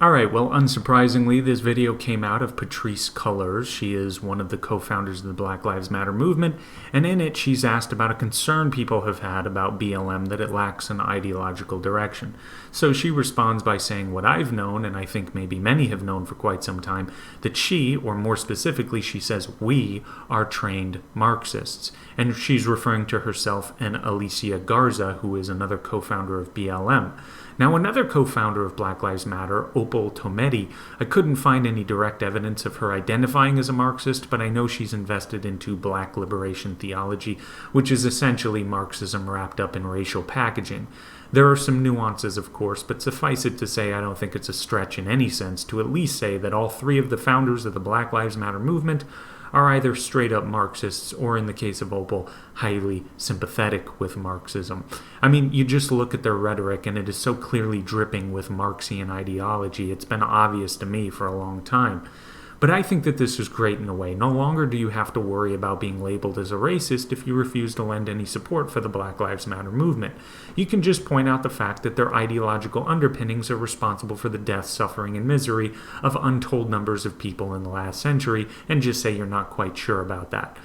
Alright, well, unsurprisingly, this video came out of Patrisse Cullors. She is one of the co-founders of the Black Lives Matter movement, and in it she's asked about a concern people have had about BLM, that it lacks an ideological direction. So she responds by saying what I've known, and I think maybe many have known for quite some time, that she, or more specifically she says we, are trained Marxists. And she's referring to herself and Alicia Garza, who is another co-founder of BLM. Now, another co-founder of Black Lives Matter, Opal Tometi, I couldn't find any direct evidence of her identifying as a Marxist, but I know she's invested into black liberation theology, which is essentially Marxism wrapped up in racial packaging. There are some nuances, of course, but suffice it to say I don't think it's a stretch in any sense to at least say that all three of the founders of the Black Lives Matter movement are either straight-up Marxists or, in the case of Opal, highly sympathetic with Marxism. I mean, you just look at their rhetoric and it is so clearly dripping with Marxian ideology. It's been obvious to me for a long time. But I think that this is great in a way. No longer do you have to worry about being labeled as a racist if you refuse to lend any support for the Black Lives Matter movement. You can just point out the fact that their ideological underpinnings are responsible for the death, suffering, and misery of untold numbers of people in the last century, and just say you're not quite sure about that.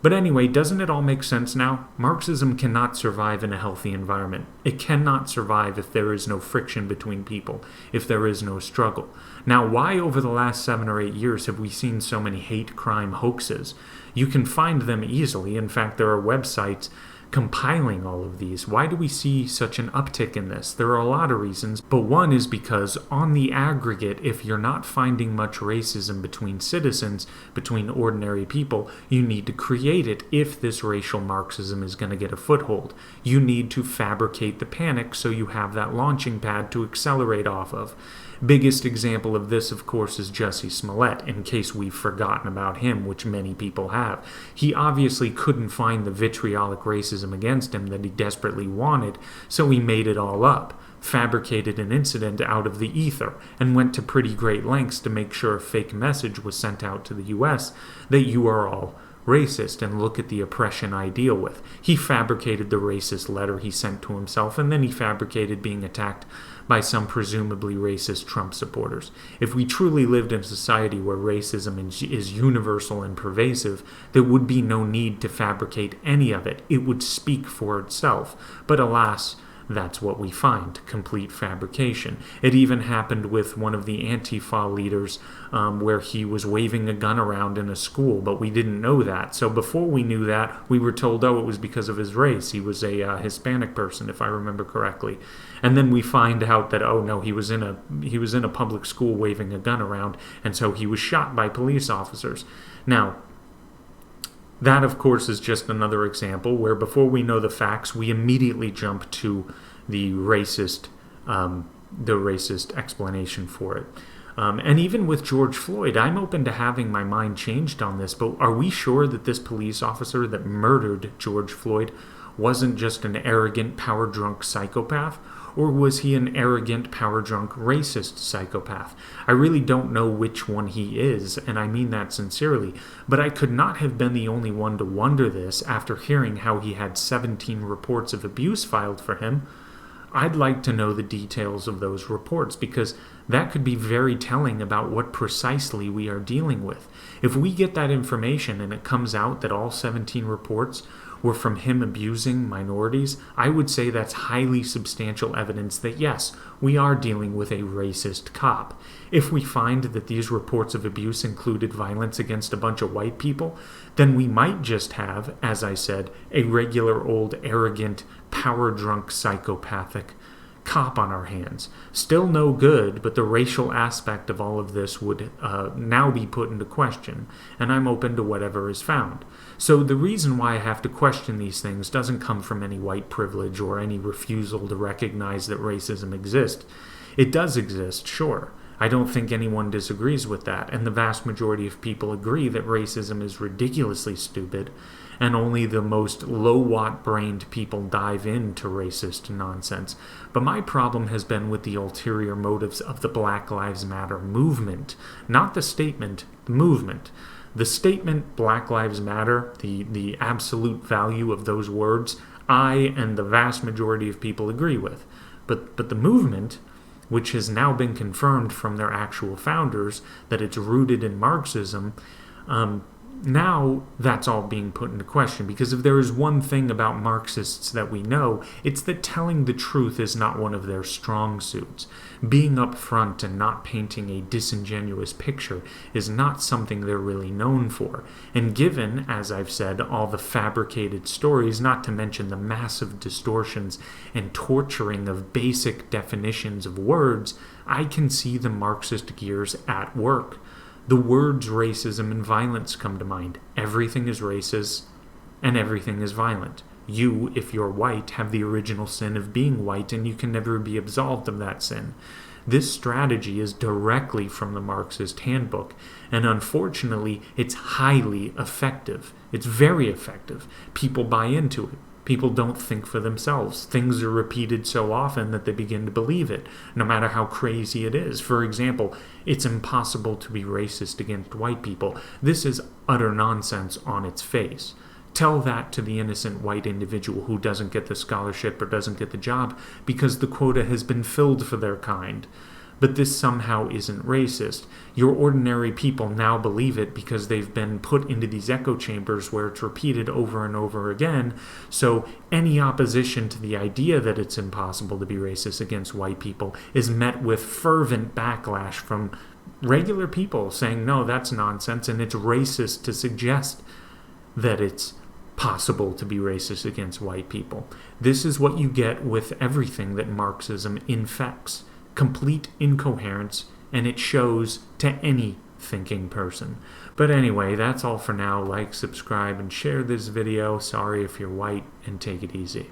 But anyway, doesn't it all make sense now? Marxism cannot survive in a healthy environment. It cannot survive if there is no friction between people, if there is no struggle. Now, why over the last 7 or 8 years have we seen so many hate crime hoaxes? You can find them easily. In fact, there are websites compiling all of these. Why do we see such an uptick in this? There are a lot of reasons, but one is because on the aggregate, if you're not finding much racism between citizens, between ordinary people, you need to create it if this racial Marxism is going to get a foothold. You need to fabricate the panic so you have that launching pad to accelerate off of. Biggest example of this, of course, is Jussie Smollett, in case we've forgotten about him, which many people have. He obviously couldn't find the vitriolic racism against him that he desperately wanted, so he made it all up, fabricated an incident out of the ether, and went to pretty great lengths to make sure a fake message was sent out to the US that you are all racist and look at the oppression I deal with. He fabricated the racist letter he sent to himself, and then he fabricated being attacked by some presumably racist Trump supporters. If we truly lived in a society where racism is universal and pervasive, there would be no need to fabricate any of it. It would speak for itself. But alas, that's what we find, complete fabrication. It even happened with one of the Antifa leaders where he was waving a gun around in a school, but we didn't know that. So before we knew that, we were told, oh, it was because of his race. He was a Hispanic person, if I remember correctly. And then we find out that, oh no, he was in a public school waving a gun around, and so he was shot by police officers. Now, that, of course, is just another example where before we know the facts, we immediately jump to the racist explanation for it. And even with George Floyd, I'm open to having my mind changed on this, but are we sure that this police officer that murdered George Floyd wasn't just an arrogant, power-drunk psychopath? Or was he an arrogant, power-drunk, racist psychopath? I really don't know which one he is, and I mean that sincerely, but I could not have been the only one to wonder this after hearing how he had 17 reports of abuse filed for him. I'd like to know the details of those reports, because that could be very telling about what precisely we are dealing with. If we get that information and it comes out that all 17 reports were from him abusing minorities, I would say that's highly substantial evidence that yes, we are dealing with a racist cop. If we find that these reports of abuse included violence against a bunch of white people, then we might just have, as I said, a regular old arrogant, power-drunk, psychopathic cop on our hands. Still no good, but the racial aspect of all of this would now be put into question, and I'm open to whatever is found. So the reason why I have to question these things doesn't come from any white privilege or any refusal to recognize that racism exists. It does exist, sure. I don't think anyone disagrees with that, and the vast majority of people agree that racism is ridiculously stupid, and only the most low-watt-brained people dive into racist nonsense. But my problem has been with the ulterior motives of the Black Lives Matter movement. Not the statement, the movement. The statement, Black Lives Matter, the absolute value of those words, I and the vast majority of people agree with. But the movement, which has now been confirmed from their actual founders that it's rooted in Marxism, now that's all being put into question. Because if there is one thing about Marxists that we know, it's that telling the truth is not one of their strong suits. Being upfront and not painting a disingenuous picture is not something they're really known for. And given, as I've said, all the fabricated stories, not to mention the massive distortions and torturing of basic definitions of words, I can see the Marxist gears at work. The words racism and violence come to mind. Everything is racist and everything is violent. You, if you're white, have the original sin of being white, and you can never be absolved of that sin. This strategy is directly from the Marxist handbook, and unfortunately, it's highly effective. It's very effective. People buy into it. People don't think for themselves. Things are repeated so often that they begin to believe it, no matter how crazy it is. For example, it's impossible to be racist against white people. This is utter nonsense on its face. Tell that to the innocent white individual who doesn't get the scholarship or doesn't get the job because the quota has been filled for their kind. But this somehow isn't racist. Your ordinary people now believe it because they've been put into these echo chambers where it's repeated over and over again. So any opposition to the idea that it's impossible to be racist against white people is met with fervent backlash from regular people saying, no, that's nonsense, and it's racist to suggest that it's possible to be racist against white people. This is what you get with everything that Marxism infects. Complete incoherence, and it shows to any thinking person. But anyway, that's all for now. Like, subscribe, and share this video. Sorry if you're white, and take it easy.